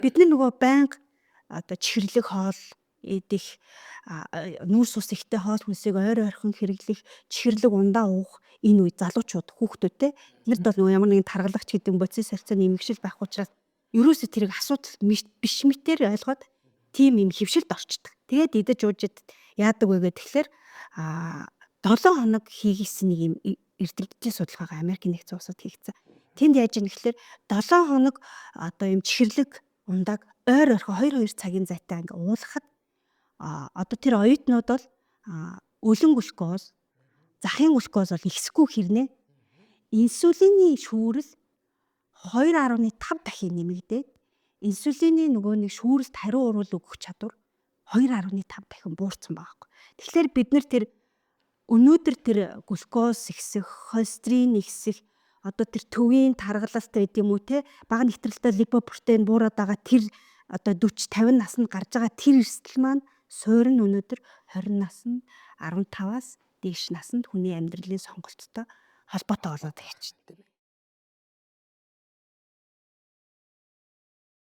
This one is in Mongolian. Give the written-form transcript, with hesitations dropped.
Бидний нөгөө байнга одоо чихэрлэг хоол идэх нүүрс ус ихтэй хоол хүнсийг ойрхон хэрэглэх, чихэрлэг ундаа уух энэ үе залуучууд хүүхдүүдтэй тэднэрд бол нөгөө ямар нэгэн таргалагч гэдэг бодис харьцааны эмгэгшил байх учраас ерөөсөө тэрийг асуудал биш мэтээр ойлгоод тийм юм хөвшилд орчдөг. Тэгээд идэж уужид яадаг вэ гэхээр 7 хоног хийгийсэн нэг юм эрдэмтдийн судалгаагаа Америкийн нэгдсэн улсад хийгдсэн. Тэнд яаж ийм гэхээр 7 хоног одоо юм чихэрлэг ундааг ойр орхи 2 цагийн зайтай ингээ уулгахад одоо тэр оюутнууд бол өлөн глюкоз, захын глюкоз бол ихсэхгүй хэрнээ инсулины шүүрэл 2.5 дахин нэмэгдээд инсулины нөгөө нэг шүүрэлт хариу урвал өгөх чадвар 2.5 дахин буурсан байгаа. Тэгэхээр бид нар тэр өнөөдөр тэр глюкоз ихсэх, холестерин ихсэх, одоо тэр төвийн таргалалт байд юм уу те бага нэвтрэлтэй липопротеин буураад байгаа тэр одоо 40-50 наснд гарч байгаа тэр эрсдэл маань суурь нь өнөөдөр 20 наснд 15-аас дээш наснд хүний амьдралын сонголттой холбоотой болоод ирж байна.